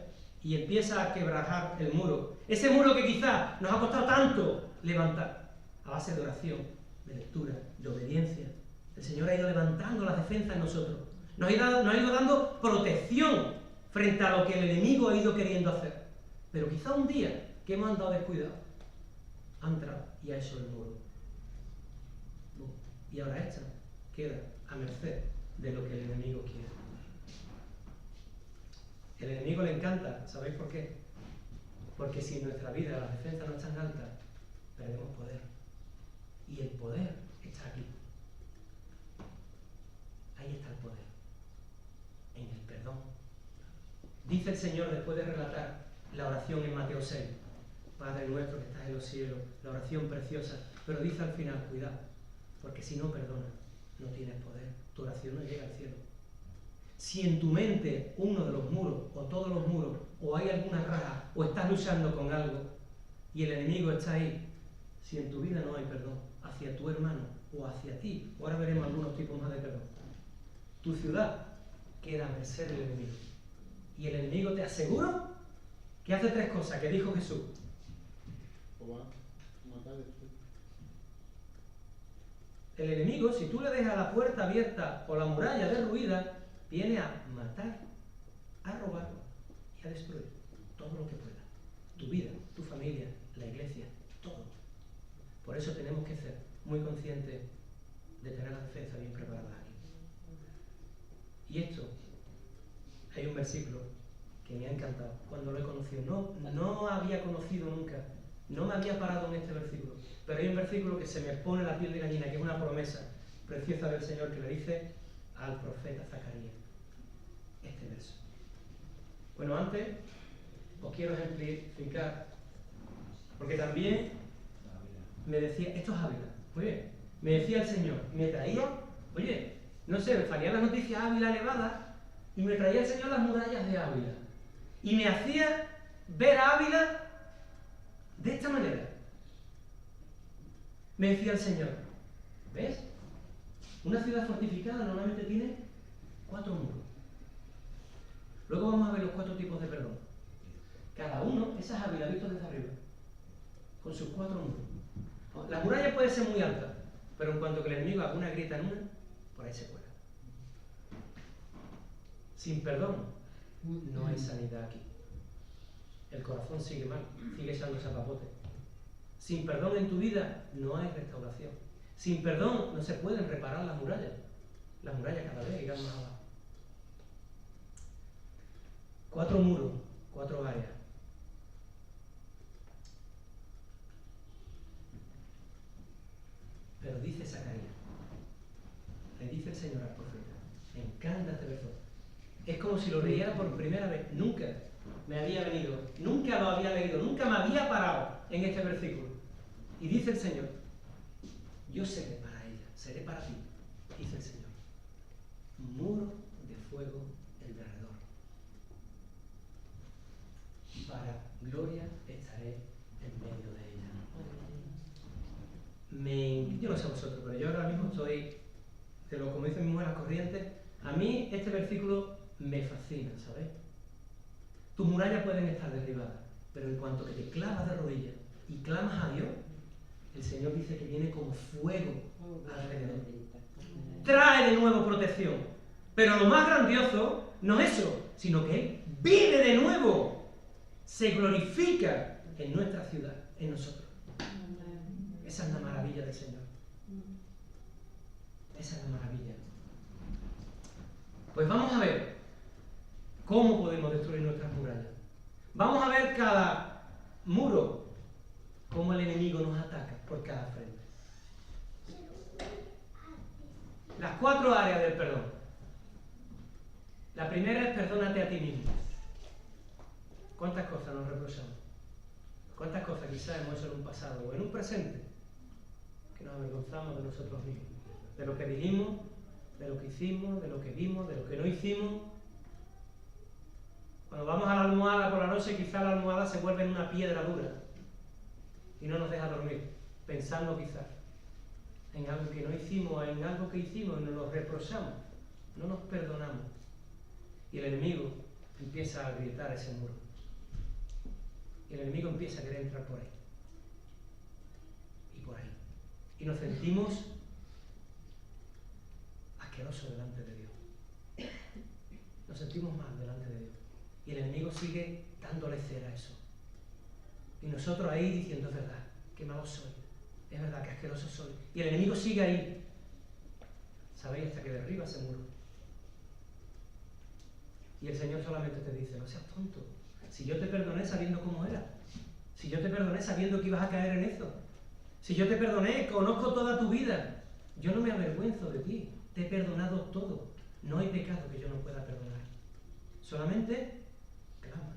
Y empieza a quebrajar el muro. Ese muro que quizás nos ha costado tanto levantar, a base de oración, de lectura, de obediencia. El Señor ha ido levantando las defensas en nosotros. Nos ha ido dando protección frente a lo que el enemigo ha ido queriendo hacer. Pero quizá un día que hemos andado descuidados, ha entrado y ha hecho el muro. Y ahora esta queda a merced de lo que el enemigo quiere. El enemigo le encanta, ¿sabéis por qué? Porque si en nuestra vida las defensas no están altas, perdemos poder. Y el poder está aquí. Ahí está el poder. En el perdón. Dice el Señor después de relatar la oración en Mateo 6. Padre nuestro que estás en los cielos, la oración preciosa. Pero dice al final, cuidado, porque si no perdonas, no tienes poder. Tu oración no llega al cielo. Si en tu mente uno de los muros, o todos los muros, o hay alguna raja, o estás luchando con algo, y el enemigo está ahí, si en tu vida no hay perdón hacia tu hermano, o hacia ti, ahora veremos algunos tipos más de perdón, tu ciudad queda a merced del enemigo. Y el enemigo, te aseguro, que hace tres cosas que dijo Jesús. El enemigo, si tú le dejas la puerta abierta o la muralla derruida, viene a matar, a robar y a destruir todo lo que pueda. Tu vida, tu familia, la iglesia, todo. Por eso tenemos que ser muy conscientes de tener la defensa bien preparada aquí. Y esto, hay un versículo que me ha encantado cuando lo he conocido. No había conocido nunca, no me había parado en este versículo, pero hay un versículo que se me pone la piel de gallina, que es una promesa preciosa del Señor que le dice al profeta Zacarías este verso. Bueno, antes os quiero ejemplificar, porque también me decía, esto es Ávila, muy bien, me decía el Señor, me traía, oye, no sé, me salían las noticias Ávila elevada y me traía el Señor las murallas de Ávila y me hacía ver a Ávila de esta manera. Me decía el Señor, ¿ves? Una ciudad fortificada normalmente tiene 4 muros. Luego vamos a ver los 4 tipos de perdón. Cada uno, esa es Ávila visto desde arriba, con sus 4 muros. La muralla puede ser muy alta, pero en cuanto que el enemigo haga una grieta en una, por ahí se cuela. Sin perdón, no hay sanidad aquí. El corazón sigue mal, sigue echando zapapote. Sin perdón en tu vida, no hay restauración. Sin perdón, no se pueden reparar las murallas. Las murallas cada vez irán más abajo. 4 muros, 4 áreas. Pero dice Zacarías, le dice el Señor al profeta, me encanta este verso. Es como si lo leyera por primera vez. Nunca me había venido, nunca lo había leído, nunca me había parado en este versículo. Y dice el Señor, yo seré para ella, seré para ti, dice el Señor, muro de fuego en derredor. Para gloria estaré en medio de ella. Yo no sé vosotros, pero yo ahora mismo estoy, como dice mi mujer, las corrientes. A mí este versículo me fascina, ¿sabes? Tus murallas pueden estar derribadas, pero en cuanto que te clavas de rodillas y clamas a Dios, el Señor dice que viene como fuego alrededor. Trae de nuevo protección. Pero lo más grandioso no es eso, sino que Él vive de nuevo. Se glorifica en nuestra ciudad, en nosotros. Esa es la maravilla del Señor. Esa es la maravilla. Pues vamos a ver cómo podemos destruir nuestras murallas. Vamos a ver cada muro, cómo el enemigo nos ataca por cada frente. Las 4 áreas del perdón. La primera es perdónate a ti mismo. ¿Cuántas cosas nos reprochamos? ¿Cuántas cosas quizás hemos hecho en un pasado o en un presente que nos avergonzamos de nosotros mismos? De lo que dijimos, de lo que hicimos, de lo que vimos, de lo que no hicimos. Cuando vamos a la almohada por la noche, quizás la almohada se vuelve en una piedra dura y no nos deja dormir, pensando quizás en algo que no hicimos, en algo que hicimos y nos lo reprochamos, no nos perdonamos. Y el enemigo empieza a gritar ese muro. Y el enemigo empieza a querer entrar por ahí. Y por ahí. Y nos sentimos asquerosos delante de Dios. Nos sentimos mal delante de Dios. Y el enemigo sigue dándole cera a eso. Y nosotros ahí diciendo, es verdad, qué malo soy. Es verdad, que asqueroso soy. Y el enemigo sigue ahí. ¿Sabéis? Hasta que derriba ese muro. Y el Señor solamente te dice, no seas tonto. Si yo te perdoné sabiendo cómo era. Si yo te perdoné sabiendo que ibas a caer en eso. Si yo te perdoné, conozco toda tu vida. Yo no me avergüenzo de ti. Te he perdonado todo. No hay pecado que yo no pueda perdonar. Solamente clama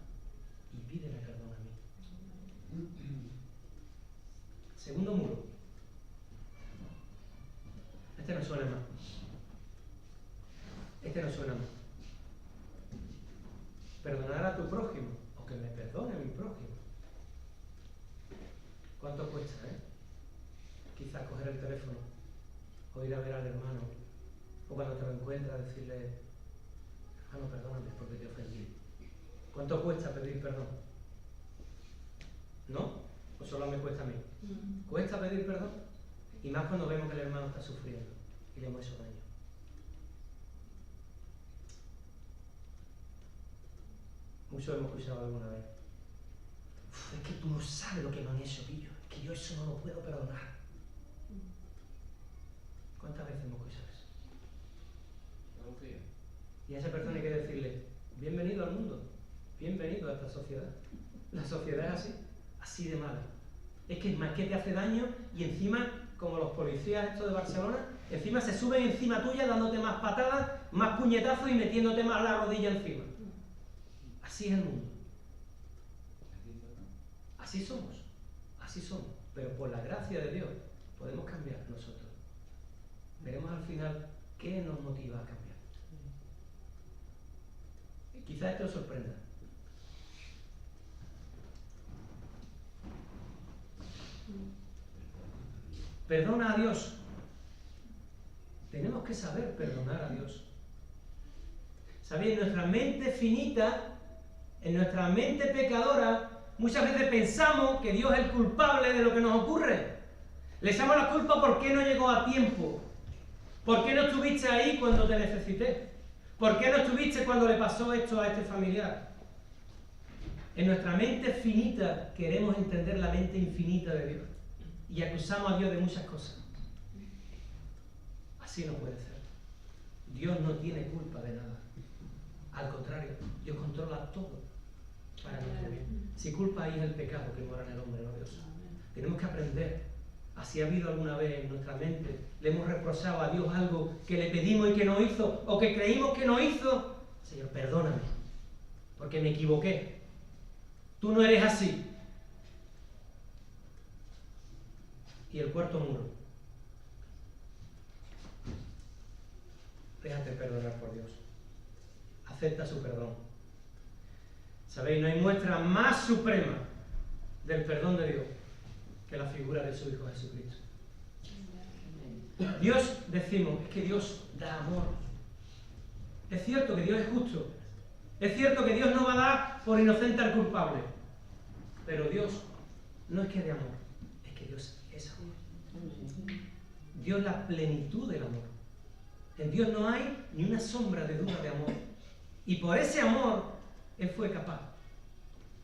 y pídeme perdón a mí. Segundo muro. Este no suena más. Este no suena más. Perdonar a tu prójimo, o que me perdone a mi prójimo. ¿Cuánto cuesta, Quizás coger el teléfono, o ir a ver al hermano, o cuando te lo encuentras decirle, Hermano, perdóname porque te ofendí. ¿Cuánto cuesta pedir perdón? ¿No? ¿O solo me cuesta a mí? ¿Cuesta pedir perdón? Y más cuando vemos que el hermano está sufriendo y le hemos hecho daño. Muchos hemos escuchado alguna vez: es que tú no sabes lo que me han hecho, Pillo. Es que yo eso no lo puedo perdonar. ¿Cuántas veces hemos escuchado eso? Y a esa persona hay que decirle: bienvenido al mundo, bienvenido a esta sociedad. La sociedad es así de mala. Es que es más que te hace daño y encima, como los policías estos de Barcelona, encima se suben encima tuya dándote más patadas, más puñetazos y metiéndote más la rodilla encima. Así es el mundo. Así somos. Pero por la gracia de Dios podemos cambiar nosotros. Veremos al final qué nos motiva a cambiar. Quizás esto os sorprenda. Perdona a Dios. Tenemos que saber perdonar a Dios. ¿Sabéis? En nuestra mente finita, en nuestra mente pecadora, muchas veces pensamos que Dios es el culpable de lo que nos ocurre. Le echamos la culpa por qué no llegó a tiempo. ¿Por qué no estuviste ahí cuando te necesité? ¿Por qué no estuviste cuando le pasó esto a este familiar? En nuestra mente finita queremos entender la mente infinita de Dios y acusamos a Dios de muchas cosas. Así no puede ser. Dios no tiene culpa de nada. Al contrario, Dios controla todo para nuestro bien. Si culpa ahí es el pecado que mora en el hombre, no Dios. Tenemos que aprender. Así ha habido alguna vez en nuestra mente, le hemos reprochado a Dios algo que le pedimos y que no hizo, o que creímos que no hizo. Señor, perdóname, porque me equivoqué. Tú no eres así. Y el cuarto muro: déjate perdonar por Dios. Acepta su perdón. ¿Sabéis? No hay muestra más suprema del perdón de Dios que la figura de su Hijo Jesucristo. Dios, decimos, es que Dios da amor. Es cierto que Dios es justo. Es cierto que Dios no va a dar por inocente al culpable. Pero Dios no es que dé amor, es que Dios es amor. Dios es la plenitud del amor. En Dios no hay ni una sombra de duda de amor. Y por ese amor, Él fue capaz,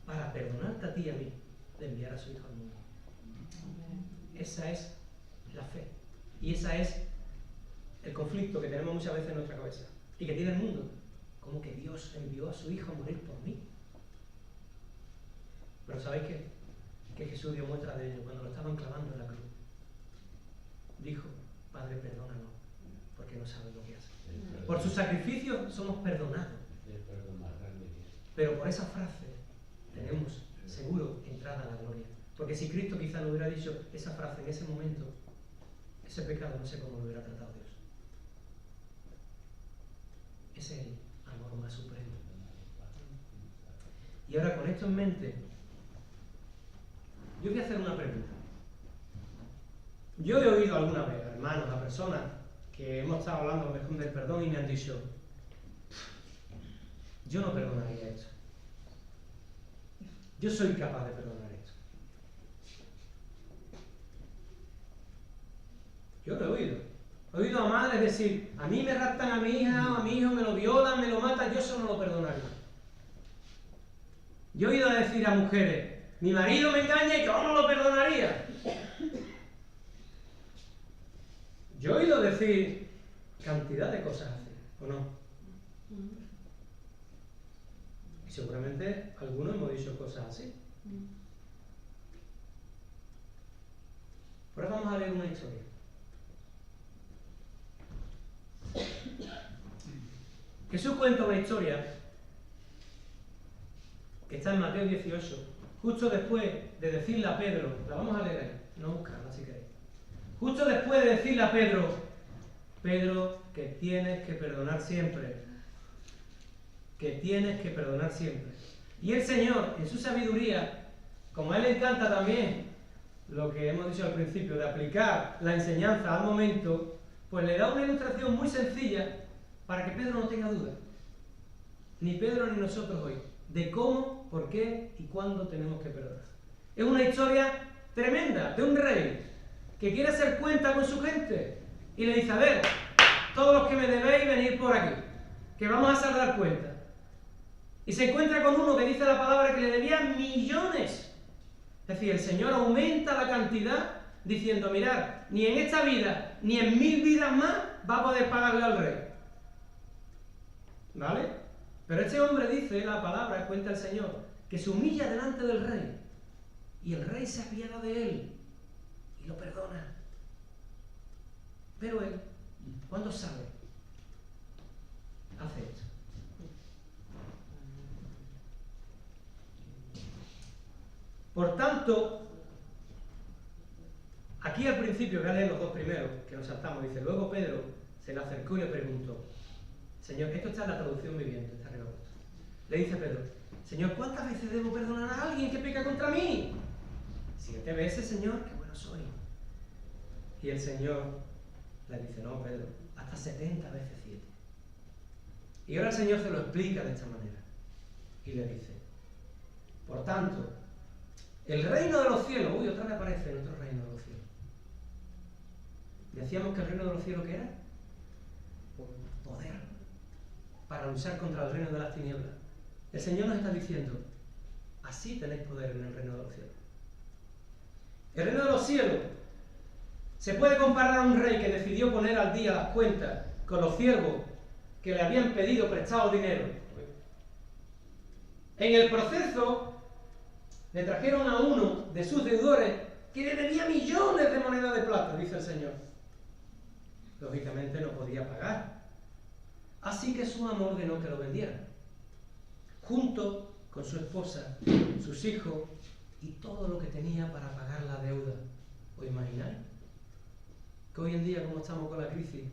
para perdonarte a ti y a mí, de enviar a su Hijo al mundo. Esa es la fe. Y ese es el conflicto que tenemos muchas veces en nuestra cabeza. Y que tiene el mundo. Como que Dios envió a su Hijo a morir por mí. Pero ¿sabéis qué? Que Jesús dio muestra de ello cuando lo estaban clavando en la cruz. Dijo: Padre, perdónanos, porque no saben lo que hacen. Por su sacrificio somos perdonados. Pero por esa frase tenemos seguro entrada a la gloria. Porque si Cristo quizá no hubiera dicho esa frase en ese momento, ese pecado no sé cómo lo hubiera tratado Dios. Ese es el amor más supremo. Y ahora, con esto en mente, yo voy a hacer una pregunta. Yo he oído alguna vez a hermanos, a personas que hemos estado hablando a lo mejor del perdón y me han dicho: yo no perdonaría esto. Yo soy capaz de perdonar esto. Yo lo he oído. He oído a madres decir: a mí me raptan a mi hija, a mi hijo me lo violan, me lo matan, yo eso no lo perdonaría. Yo he oído a decir a mujeres: mi marido me engaña y yo no lo perdonaría. Yo he oído decir cantidad de cosas así, ¿o no? Y seguramente algunos hemos dicho cosas así. Ahora vamos a leer una historia. Jesús cuenta una historia que está en Mateo 18, justo después de decirle a Pedro, la vamos a leer ahí, no buscarla si queréis. Justo después de decirle a Pedro: Pedro, que tienes que perdonar siempre. Que tienes que perdonar siempre. Y el Señor, en su sabiduría, como a Él le encanta también lo que hemos dicho al principio, de aplicar la enseñanza al momento, pues le da una ilustración muy sencilla para que Pedro no tenga duda. ni Pedro ni nosotros hoy, de cómo, por qué y cuándo tenemos que perdonar. Es una historia tremenda de un rey que quiere hacer cuenta con su gente y le dice, a ver, todos los que me debéis venir por aquí, que vamos a saldar cuenta. Y se encuentra con uno que dice la palabra que le debía millones. Es decir, el Señor aumenta la cantidad diciendo, mirad, ni en esta vida, ni en 1000 vidas más va a poder pagarle al rey. ¿Vale? Pero este hombre dice la palabra, cuenta el Señor, que se humilla delante del rey. Y el rey se apiada de él y lo perdona. Pero él, cuando sabe, hace esto. Por tanto, aquí al principio, voy a leer los dos primeros, que nos saltamos, dice, luego Pedro se le acercó y le preguntó, Señor, esto está en la traducción viviente, está arriba puesto. Le dice Pedro, Señor, ¿cuántas veces debo perdonar a alguien que peca contra mí? 7 veces, Señor, qué bueno soy. Y el Señor le dice, no, Pedro, hasta 70 veces 7. Y ahora el Señor se lo explica de esta manera. Y le dice, por tanto, el reino de los cielos, otra vez aparece nuestro reino de los cielos. Decíamos que el reino de los cielos, ¿qué era? Poder. Para luchar contra el reino de las tinieblas. El Señor nos está diciendo, así tenéis poder en el reino de los cielos. El reino de los cielos se puede comparar a un rey que decidió poner al día las cuentas con los siervos que le habían pedido prestado dinero. En el proceso le trajeron a uno de sus deudores que le debía millones de monedas de plata, dice el Señor. Lógicamente no podía pagar. Así que su amo ordenó que lo vendieran, junto con su esposa, sus hijos y todo lo que tenía para pagar la deuda. ¿Os imagináis? Que hoy en día, como estamos con la crisis,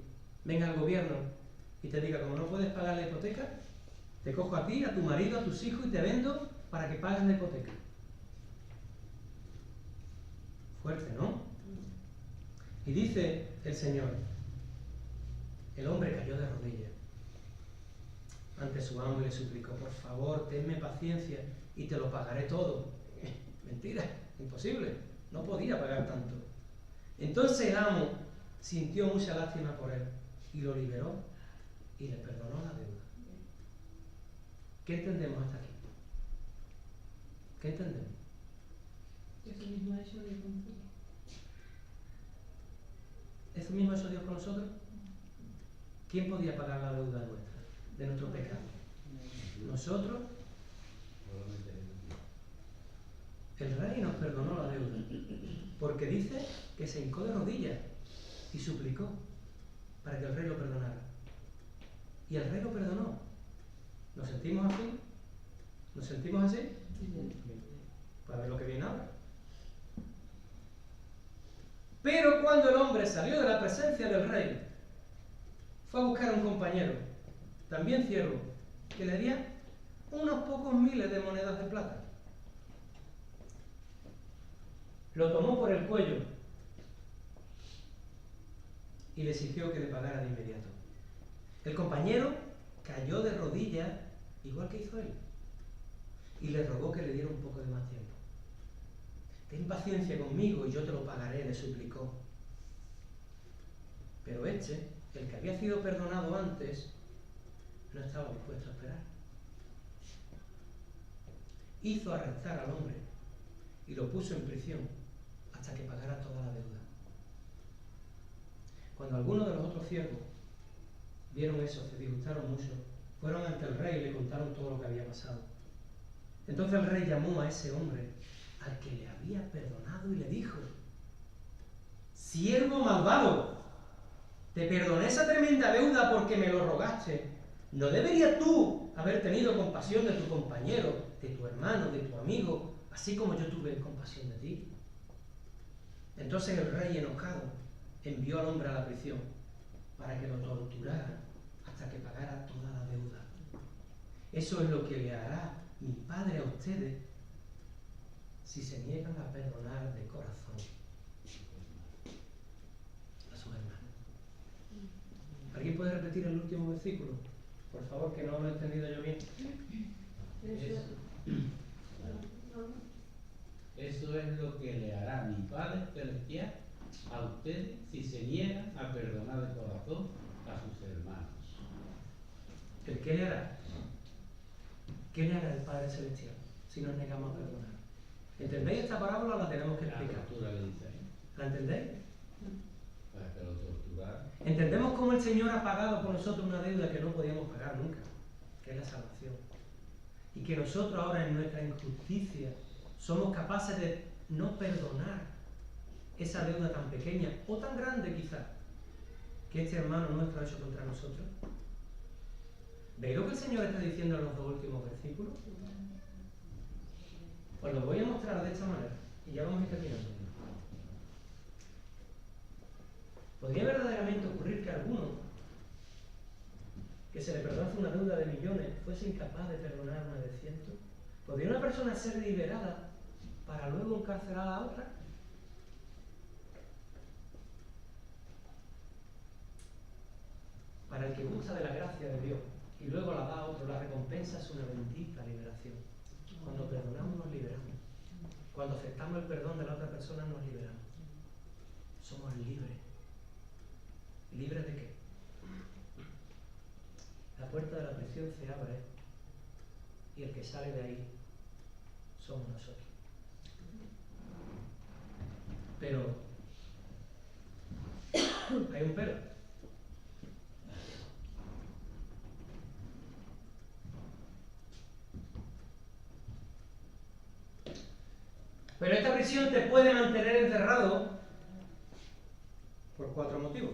venga el gobierno y te diga, como no puedes pagar la hipoteca, te cojo a ti, a tu marido, a tus hijos y te vendo para que pagues la hipoteca. Fuerte, ¿no? Y dice el Señor, el hombre cayó de rodillas ante su amo y le suplicó, por favor, tenme paciencia y te lo pagaré todo. Mentira, imposible, no podía pagar tanto. Entonces el amo sintió mucha lástima por él y lo liberó y le perdonó la deuda. ¿Qué entendemos hasta aquí? ¿Qué entendemos? Eso mismo ha hecho Dios con nosotros. ¿Eso mismo ha hecho Dios con nosotros? ¿Quién podía pagar la deuda nuestra, de nuestro pecado? ¿Nosotros? El rey nos perdonó la deuda, porque dice que se hincó de rodillas y suplicó para que el rey lo perdonara. Y el rey lo perdonó. ¿Nos sentimos así? ¿Nos sentimos así? Para ver lo que viene ahora. Pero cuando el hombre salió de la presencia del rey, fue a buscar a un compañero, también siervo, que le diera unos pocos miles de monedas de plata. Lo tomó por el cuello y le exigió que le pagara de inmediato. El compañero cayó de rodillas, igual que hizo él, y le rogó que le diera un poco de más tiempo. Ten paciencia conmigo y yo te lo pagaré, le suplicó. Pero este, el que había sido perdonado antes, no estaba dispuesto a esperar. Hizo arrestar al hombre y lo puso en prisión hasta que pagara toda la deuda. Cuando algunos de los otros siervos vieron eso, se disgustaron mucho, fueron ante el rey y le contaron todo lo que había pasado. Entonces el rey llamó a ese hombre al que le había perdonado y le dijo: siervo malvado, te perdoné esa tremenda deuda porque me lo rogaste. ¿No deberías tú haber tenido compasión de tu compañero, de tu hermano, de tu amigo, así como yo tuve compasión de ti? Entonces el rey, enojado, envió al hombre a la prisión para que lo torturara hasta que pagara toda la deuda. Eso es lo que le hará mi Padre a ustedes si se niegan a perdonar de corazón a sus hermanos. ¿Alguien puede repetir el último versículo? Por favor, que no lo he entendido yo bien. Eso es lo que le hará mi Padre Celestial a ustedes si se niegan a perdonar de corazón a sus hermanos. ¿El qué le hará? ¿Qué le hará el Padre Celestial si nos negamos a perdonar? ¿Entendéis esta parábola o la tenemos que La explicar? tortura le dice ahí, ¿La entendéis? para que lo torturara. Entendemos cómo el Señor ha pagado por nosotros una deuda que no podíamos pagar nunca, que es la salvación. Y que nosotros ahora en nuestra injusticia somos capaces de no perdonar esa deuda tan pequeña o tan grande quizá que este hermano nuestro ha hecho contra nosotros. ¿Veis lo que el Señor está diciendo en los dos últimos versículos? Os lo voy a mostrar de esta manera y ya vamos a ir terminando. ¿Podría verdaderamente ocurrir que alguno que se le perdonase una deuda de millones fuese incapaz de perdonar una de cientos? ¿Podría una persona ser liberada para luego encarcelar a otra? Para el que gusta de la gracia de Dios y luego la da a otro, la recompensa es una bendita liberación. Cuando perdonamos nos liberamos. Cuando aceptamos el perdón de la otra persona nos liberamos. Somos libres. ¿Libres de qué? La puerta de la prisión se abre y el que sale de ahí somos nosotros. Pero hay un pero. Pero esta prisión te puede mantener encerrado por 4 motivos.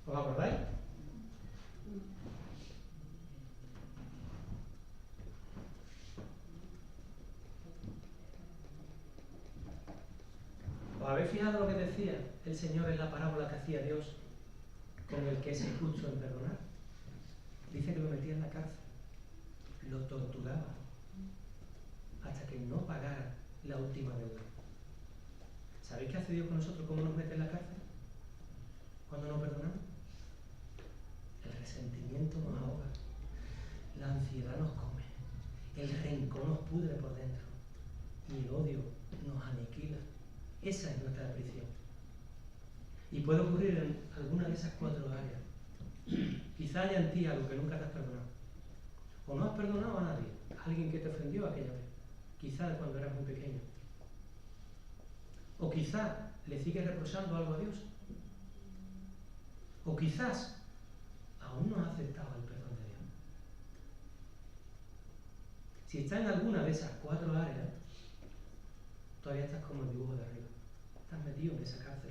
¿Os acordáis? ¿Os habéis fijado lo que decía el Señor en la parábola que hacía Dios con el que es injusto en perdonar? Dice que lo metía en la cárcel, lo torturaba hasta que no pagara la última deuda. ¿Sabéis qué hace Dios con nosotros? ¿Cómo nos mete en la cárcel? Cuando no perdonamos. El resentimiento nos ahoga, la ansiedad nos come, el rencor nos pudre por dentro y el odio nos aniquila. Esa es nuestra prisión. Y puede ocurrir en alguna de esas 4 áreas. Quizá haya en ti algo que nunca te has perdonado. O no has perdonado a nadie, a alguien que te ofendió aquella vez. Quizá de cuando eras muy pequeño. O quizá le sigues reprochando algo a Dios. O quizás aún no has aceptado el perdón de Dios. Si estás en alguna de esas 4 áreas, todavía estás como el dibujo de arriba. Estás metido en esa cárcel.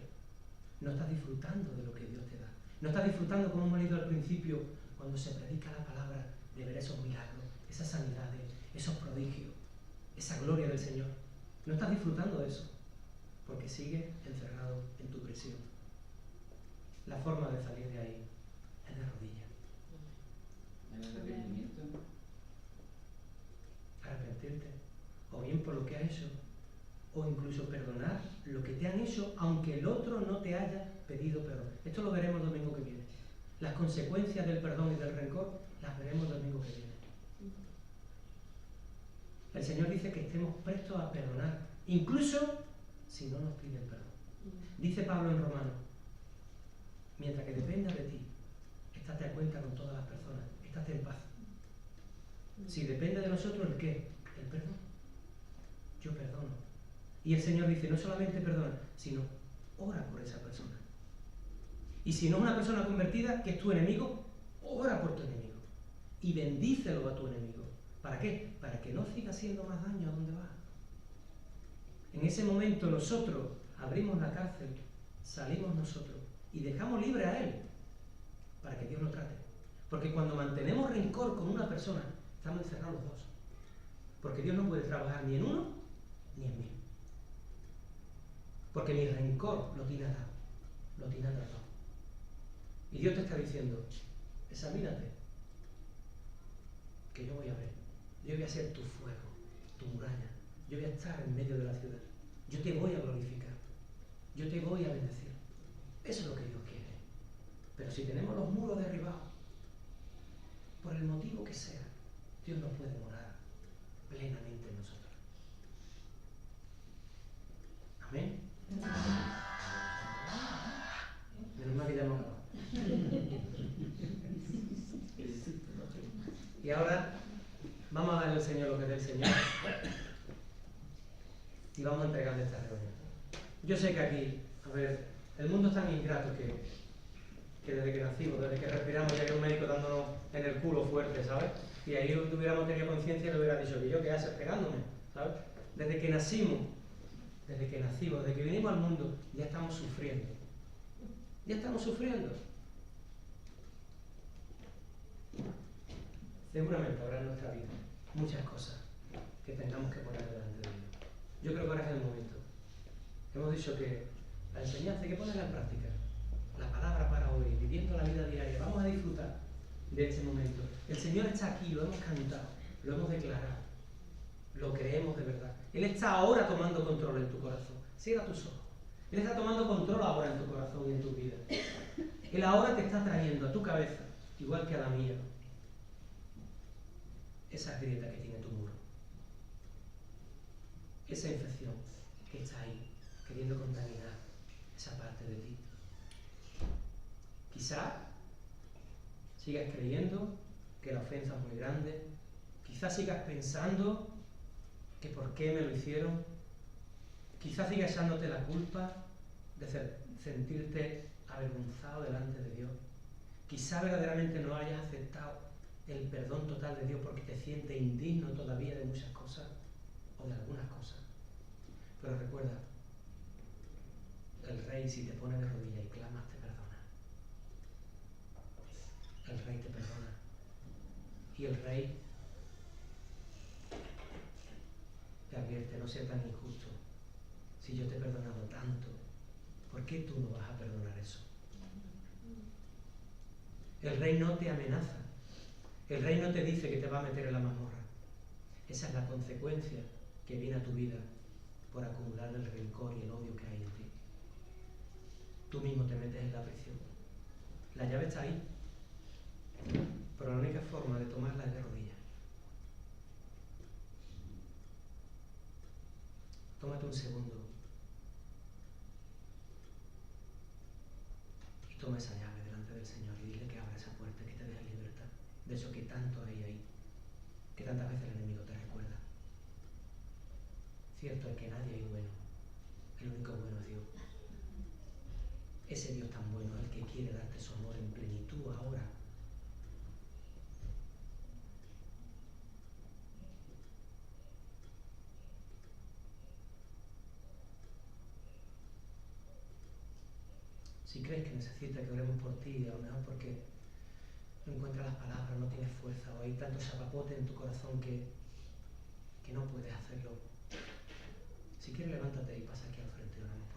No estás disfrutando de lo que Dios te da. No estás disfrutando, como hemos leído al principio, cuando se predica la palabra, de ver esos milagros, esas sanidades, esos prodigios, esa gloria del Señor. No estás disfrutando de eso, porque sigues encerrado en tu prisión. La forma de salir de ahí es de rodillas. ¿El arrepentimiento? Arrepentirte, o bien por lo que has hecho, o incluso perdonar lo que te han hecho, aunque el otro no te haya pedido perdón. Esto lo veremos el domingo que viene. Las consecuencias del perdón y del rencor las veremos el domingo que viene. El Señor dice que estemos prestos a perdonar, incluso si no nos piden perdón. Dice Pablo en Romanos, mientras que dependa de ti, estate a cuenta con todas las personas, estate en paz. Si depende de nosotros, ¿el qué? El perdón. Yo perdono. Y el Señor dice, no solamente perdona, sino ora por esa persona. Y si no es una persona convertida, que es tu enemigo, ora por tu enemigo. Y bendícelo a tu enemigo. ¿Para qué? Para que no siga haciendo más daño a donde va. En ese momento nosotros abrimos la cárcel, salimos nosotros y dejamos libre a él para que Dios lo trate. Porque cuando mantenemos rencor con una persona, estamos encerrados los dos. Porque Dios no puede trabajar ni en uno ni en mí. Porque mi rencor lo tiene atado, lo tiene atrapado. Y Dios te está diciendo, examínate, que yo voy a ver. Yo voy a ser tu fuego, tu muralla. Yo voy a estar en medio de la ciudad. Yo te voy a glorificar. Yo te voy a bendecir. Eso es lo que Dios quiere. Pero si tenemos los muros derribados, Dios no puede morar plenamente en nosotros. Amén. Menos mal que ya hemos acabado. Y ahora vamos a darle al Señor lo que es del Señor. Y vamos a entregarle esta reunión. Yo sé que aquí, a ver, el mundo es tan ingrato que desde que nacimos, desde que respiramos, ya que un médico dándonos en el culo fuerte, ¿sabes? Y ahí hubiéramos tenido conciencia y le hubiera dicho que yo, ¿qué haces pegándome? ¿Sabes? Desde que nacimos, desde que vinimos al mundo, ya estamos sufriendo. Ya estamos sufriendo. Seguramente habrá en nuestra vida muchas cosas que tengamos que poner delante de Dios. Yo creo que ahora es el momento. Hemos dicho que la enseñanza hay que ponerla en práctica. La palabra para hoy, viviendo la vida diaria. Vamos a disfrutar de este momento. El Señor está aquí, lo hemos cantado, lo hemos declarado, lo creemos de verdad. Él está ahora tomando control en tu corazón. Cierra tus ojos. Él está tomando control ahora en tu corazón y en tu vida. Él ahora te está trayendo a tu cabeza, igual que a la mía, esa grieta que tiene tu muro. Esa infección que está ahí, queriendo contaminar esa parte de ti. Quizá sigas creyendo que la ofensa es muy grande. Quizás sigas pensando que por qué me lo hicieron. Quizás sigas echándote la culpa de sentirte avergonzado delante de Dios. Quizá verdaderamente no hayas aceptado el perdón total de Dios porque te sientes indigno todavía de muchas cosas o de algunas cosas. Pero recuerda, el Rey, si te pone de rodillas y clamas, te perdona. El Rey te perdona. Y el Rey te advierte: no seas tan injusto. Si yo te he perdonado tanto, ¿por qué tú no vas a perdonar eso? El Rey no te amenaza. El Rey no te dice que te va a meter en la mazmorra. Esa es la consecuencia que viene a tu vida por acumular el rencor y el odio que hay en ti. Tú mismo te metes en la prisión. La llave está ahí. Pero la única forma de tomarla es de rodillas. Tómate un segundo y toma esa llave delante del Señor y dile que abra esa puerta, que te deje libertad de eso que tanto hay ahí, que tantas veces el enemigo te recuerda. Cierto es que nadie es bueno, el único bueno es Dios. Ese Dios tan bueno es el que quiere darte su amor en plenitud ahora. Si crees que necesitas que oremos por ti, a lo mejor porque no encuentras las palabras, no tienes fuerza, o hay tanto chapapote en tu corazón que no puedes hacerlo. Si quieres, levántate y pasa aquí al frente y oramos.